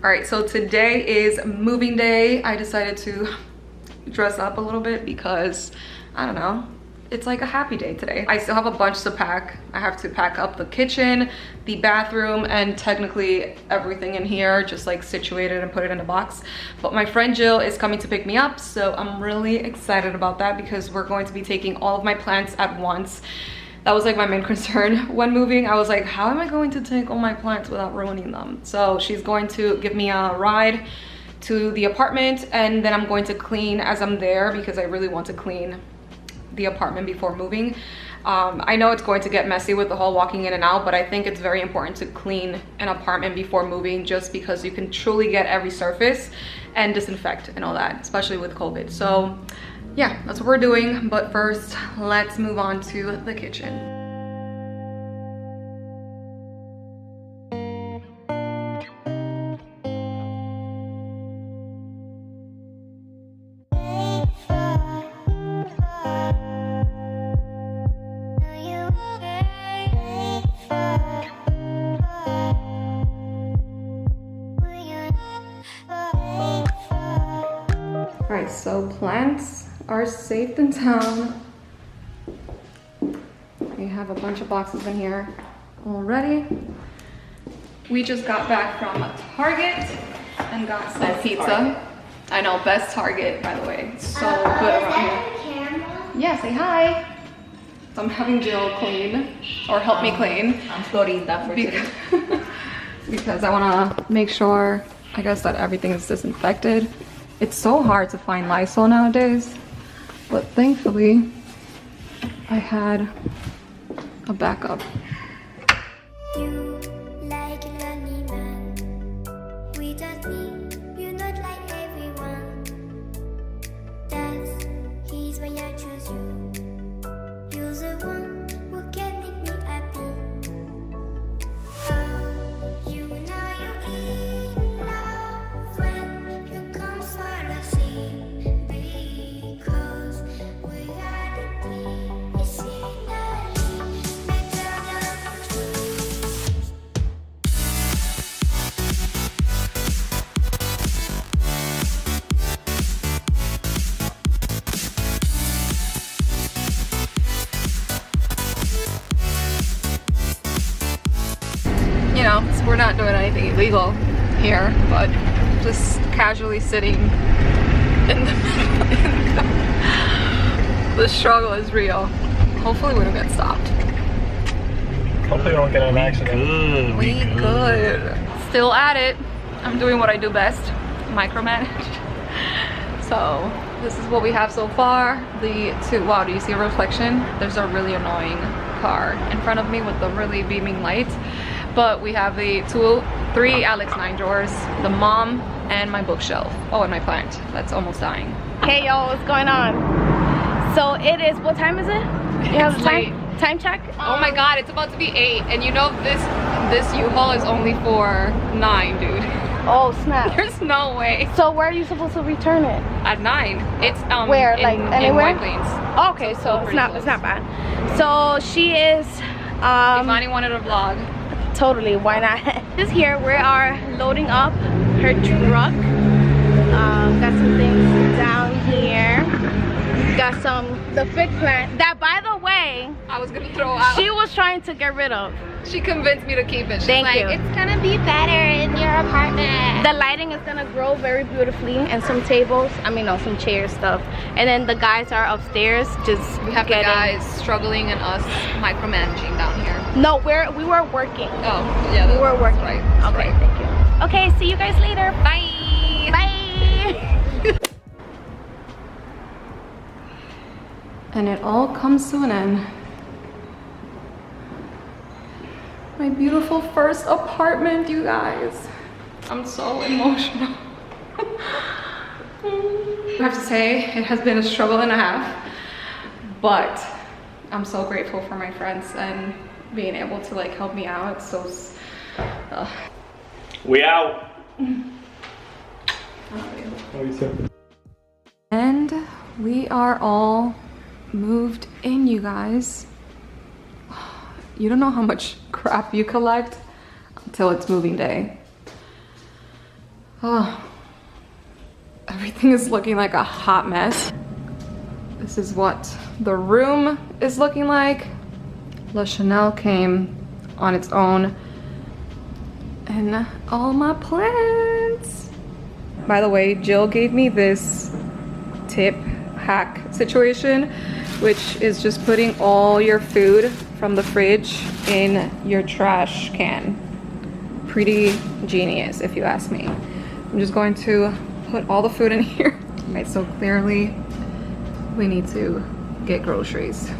All right, so today is moving day. I decided to dress up a little bit because, I don't know, it's like a happy day today. I still have a bunch to pack. I have to pack up the kitchen, the bathroom, and technically everything in here, just like situated and put it in a box. But my friend Jill is coming to pick me up, so I'm really excited about that because we're going to be taking all of my plants at once. That was like my main concern when moving. I was like, how am I going to take all my plants without ruining them? So she's going to give me a ride to the apartment, and then I'm going to clean as I'm there because I really want to clean the apartment before moving. I know it's going to get messy with the whole walking in and out, but I think it's very important to clean an apartment before moving, just because you can truly get every surface and disinfect and all that, especially with COVID. So yeah, that's what we're doing. But first, let's move on to the kitchen. All right, so plants are safe in town. We have a bunch of boxes in here already. We just got back from Target and got some pizza. Target. I know, best Target, by the way. It's so good around here. Yeah, say hi. So I'm having Jill clean, or help me clean. I'm Florida for today. Because I want to make sure, I guess, that everything is disinfected. It's so hard to find Lysol nowadays, but thankfully I had a backup. We're not doing anything illegal here, but just casually sitting in the middle. The struggle is real. Hopefully we don't get stopped. Hopefully we don't get in an accident. We good. Still at it. I'm doing what I do best, micromanage. So this is what we have so far. Wow, do you see a reflection? There's a really annoying car in front of me with the really beaming light. But we have the 3 Alex 9 drawers, the mom, and my bookshelf. Oh, and my plant that's almost dying. Hey y'all, what's going on? So it is, what time is it? You have a time check? Oh my god, it's about to be 8, and you know this U-Haul is only for 9, dude. Oh snap. There's no way. So where are you supposed to return it? At 9. It's where? Anywhere? In White Plains. Oh, okay, so it's not bad. So she is Imani wanted a vlog. Totally, why not? Just here, we are loading up her truck. Got some things down here. Got the fig plant that, by the way, I was gonna throw out. She was trying to get rid of. She convinced me to keep it. She's Thank like, you. It's gonna be better in your apartment. The lighting is gonna grow very beautifully, and some tables, some chair stuff. And then the guys are upstairs just we have the guys struggling and us micromanaging down here. No, we were working. Oh, yeah, we were working. Right. Okay, right. Thank you. Okay, see you guys later. Bye. Bye. And it all comes to an end. My beautiful first apartment, you guys. I'm so emotional. I have to say, it has been a struggle and a half, but I'm so grateful for my friends and being able to like help me out. It's so we out. Love you too. And we are all moved in, you guys. You don't know how much crap you collect until it's moving day. Oh, everything is looking like a hot mess. This is what the room is looking like. La Chanel came on its own. And all my plants. By the way, Jill gave me this tip hack situation, which is just putting all your food from the fridge in your trash can. Pretty genius, if you ask me. I'm just going to put all the food in here. Right, so clearly we need to get groceries.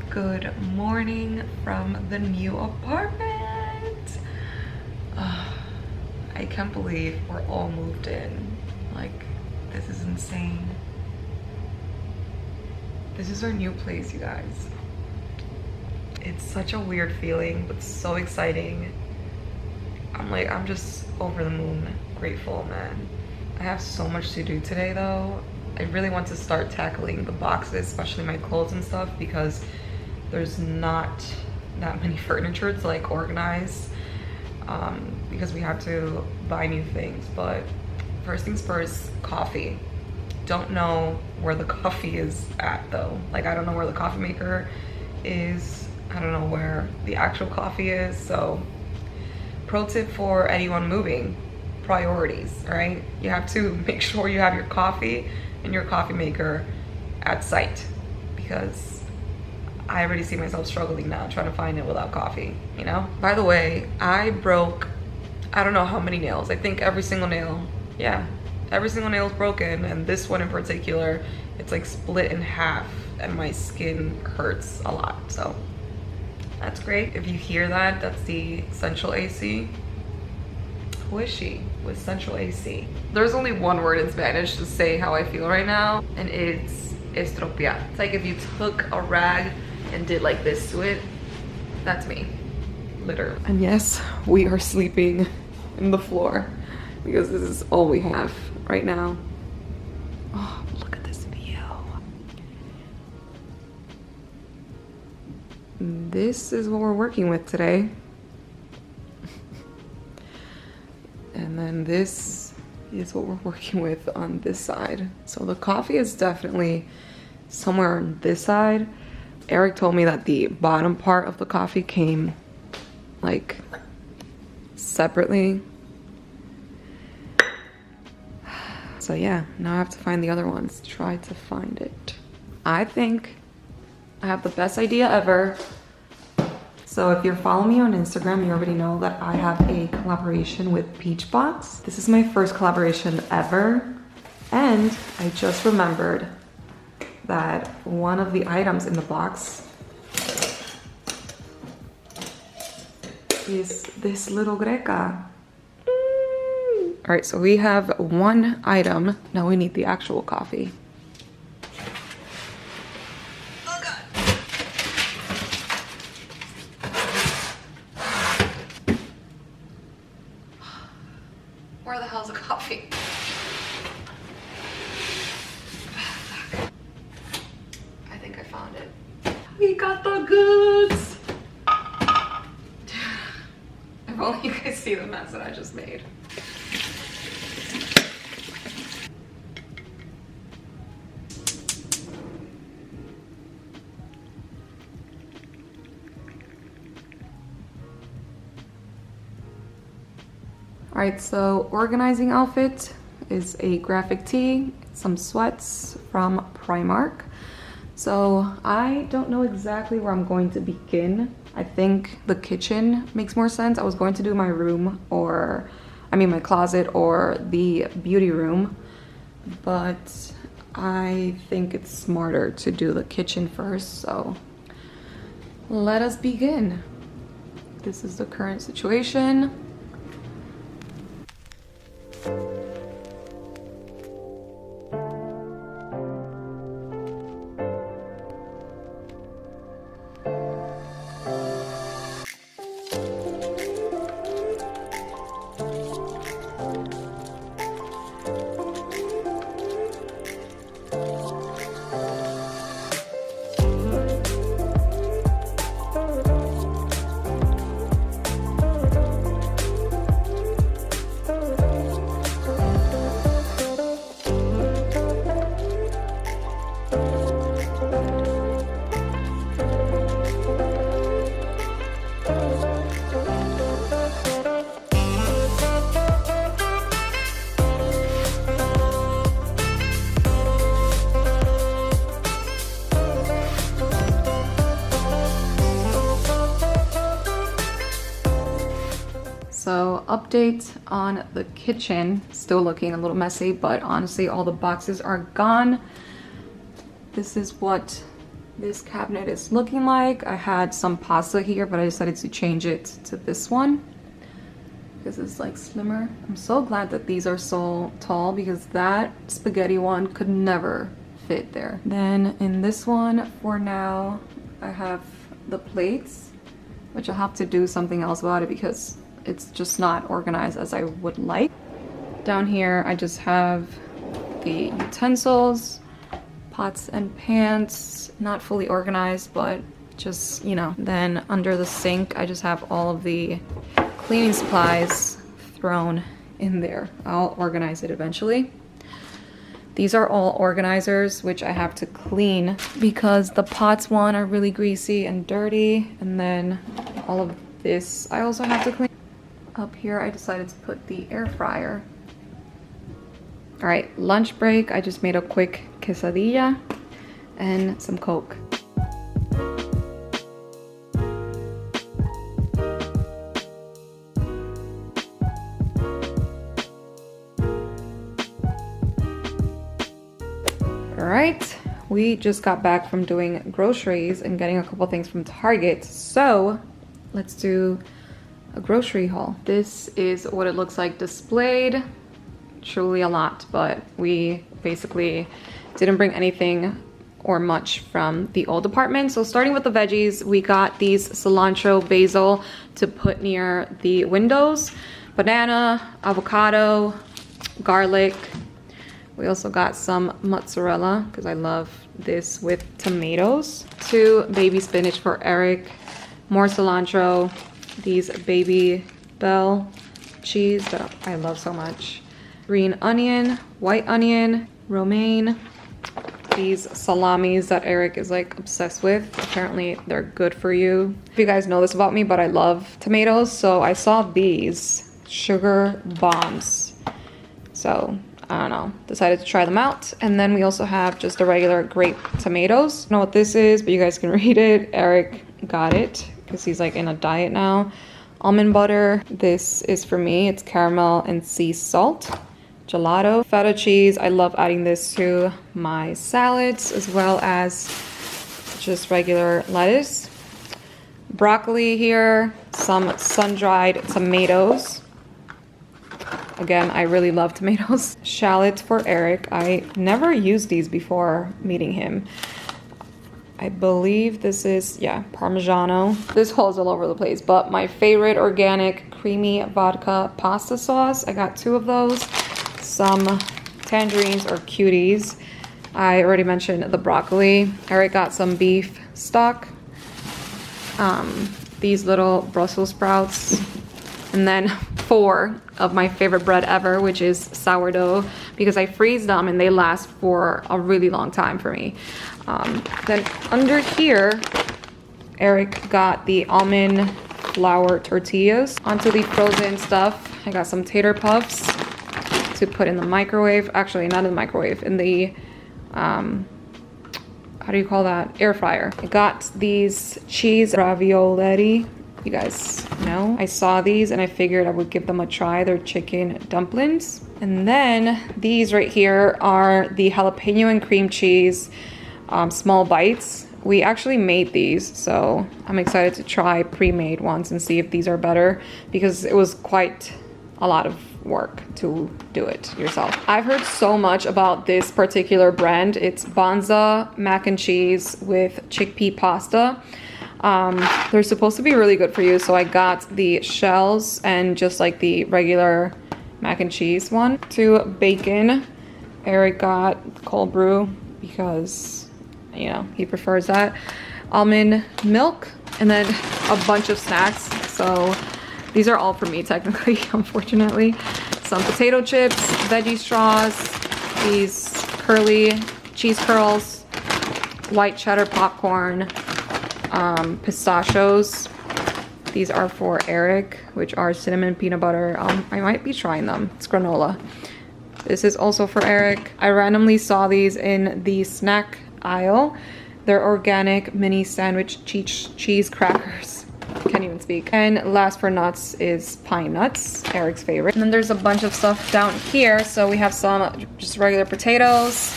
Good morning from the new apartment. I can't believe we're all moved in. Like, this is insane. This is our new place, you guys. It's such a weird feeling, but so exciting. I'm just over the moon grateful, man. I have so much to do today though. I really want to start tackling the boxes, especially my clothes and stuff, because there's not that many furniture to like organize, because we have to buy new things. But first things first, coffee. Don't know where the coffee is at though. Like, I don't know where the coffee maker is. I don't know where the actual coffee is. So pro tip for anyone moving, priorities, right? You have to make sure you have your coffee and your coffee maker at sight, because I already see myself struggling now trying to find it without coffee, you know? By the way, I broke, I don't know how many nails. I think every single nail. Yeah, every single nail is broken, and this one in particular, it's like split in half, and my skin hurts a lot, so that's great. If you hear that, that's the central AC. Who is she with central AC? There's only one word in Spanish to say how I feel right now, and it's estropear. It's like if you took a rag and did like this to it. That's me, literally. And yes, we are sleeping in the floor because this is all we have right now. Oh, look at this view. This is what we're working with today. And then this is what we're working with on this side. So the coffee is definitely somewhere on this side. Eric told me that the bottom part of the coffee came like separately. So yeah, now I have to find the other ones. Try to find it. I think I have the best idea ever. So if you're following me on Instagram, you already know that I have a collaboration with Peachbox. This is my first collaboration ever. And I just remembered that one of the items in the box is this little greca. All right, so we have one item. Now we need the actual coffee. Oh God. Where the hell's the coffee? We got the goods! If only you could see the mess that I just made. Alright, so organizing outfit is a graphic tee, some sweats from Primark. So I don't know exactly where I'm going to begin. I think the kitchen makes more sense. I was going to do my room, or my closet, or the beauty room, but I think it's smarter to do the kitchen first. So let us begin. This is the current situation. update on the kitchen. Still looking a little messy, but honestly all the boxes are gone. This is what this cabinet is looking like. I had some pasta here, but I decided to change it to this one because it's like slimmer. I'm so glad that these are so tall because that spaghetti one could never fit there. Then in this one, for now, I have the plates, which I'll have to do something else about it because it's just not organized as I would like. Down here, I just have the utensils, pots and pans, not fully organized, but just, you know. Then under the sink, I just have all of the cleaning supplies thrown in there. I'll organize it eventually. These are all organizers, which I have to clean because the pots one are really greasy and dirty. And then all of this I also have to clean. Up here, I decided to put the air fryer. All right, lunch break. I just made a quick quesadilla and some Coke. Alright, we just got back from doing groceries and getting a couple things from Target, so let's do a grocery haul. This is what it looks like displayed. Truly a lot, but we basically didn't bring anything or much from the old department. So starting with the veggies, we got these cilantro, basil to put near the windows, banana, avocado, garlic. We also got some mozzarella because I love this with tomatoes. 2 baby spinach for Eric, more cilantro, these baby bell cheese that I love so much, green onion, white onion, romaine, these salamis that Eric is like obsessed with. Apparently they're good for you. If you guys know this about me, but I love tomatoes, so I saw these sugar bombs. So I don't know, decided to try them out. And then we also have just the regular grape tomatoes. I don't know what this is, but you guys can read it. Eric got it because he's like in a diet now. Almond butter, this is for me. It's caramel and sea salt. Gelato, feta cheese. I love adding this to my salads as well as just regular lettuce. Broccoli here, some sun-dried tomatoes. Again, I really love tomatoes. Shallots for Eric. I never used these before meeting him. I believe this is, yeah, Parmigiano. This haul's all over the place, but my favorite organic creamy vodka pasta sauce. I got 2 of those. Some tangerines or cuties. I already mentioned the broccoli. Eric got some beef stock. These little Brussels sprouts. And then 4 of my favorite bread ever, which is sourdough, because I freeze them and they last for a really long time for me. Then under here, Eric got the almond flour tortillas. Onto the frozen stuff, I got some tater puffs to put in the microwave. Actually, not in the microwave, in the, how do you call that? Air fryer. I got these cheese ravioli. You guys know, I saw these and I figured I would give them a try. They're chicken dumplings. And then these right here are the jalapeno and cream cheese small bites. We actually made these, so I'm excited to try pre-made ones and see if these are better because it was quite a lot of work to do it yourself. I've heard so much about this particular brand. It's Banza mac and cheese with chickpea pasta. They're supposed to be really good for you, so I got the shells and just like the regular mac and cheese one. 2 bacon. Eric got cold brew because, you know, he prefers that. Almond milk, and then a bunch of snacks. So these are all for me technically, unfortunately. Some potato chips, veggie straws, these curly cheese curls, white cheddar popcorn, pistachios. These are for Eric, which are cinnamon peanut butter. I might be trying them. It's granola. This is also for Eric. I randomly saw these in the snack aisle. They're organic mini sandwich cheese crackers. Can't even speak. And last for nuts is pine nuts, Eric's favorite. And then there's a bunch of stuff down here. So we have some just regular potatoes,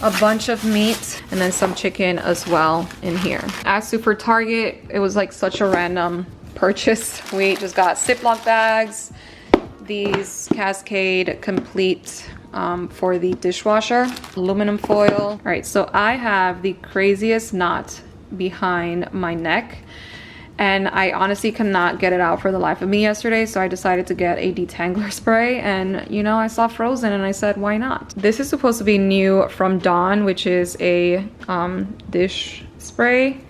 a bunch of meat, and then some chicken as well in here. As to for Target, it was like such a random purchase. We just got Ziploc bags, these Cascade Complete for the dishwasher, aluminum foil. All right, so I have the craziest knot behind my neck, and I honestly cannot get it out for the life of me yesterday, so I decided to get a detangler spray. And you know, I saw Frozen and I said, why not? This is supposed to be new from Dawn, which is a dish spray.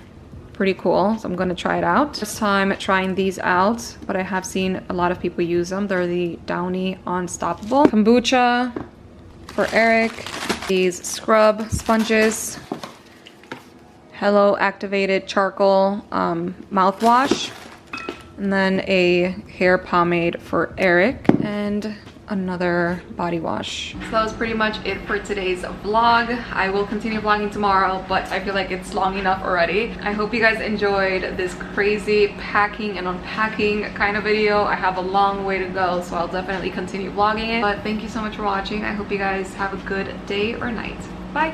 Pretty cool, so I'm gonna try it out. First time trying these out, but I have seen a lot of people use them. They're the Downy Unstoppable. Kombucha for Eric. These scrub sponges. Hello Activated Charcoal mouthwash. And then a hair pomade for Eric. And another body wash. So that was pretty much it for today's vlog. I will continue vlogging tomorrow, but I feel like it's long enough already. I hope you guys enjoyed this crazy packing and unpacking kind of video. I have a long way to go, so I'll definitely continue vlogging it. But thank you so much for watching. I hope you guys have a good day or night. Bye.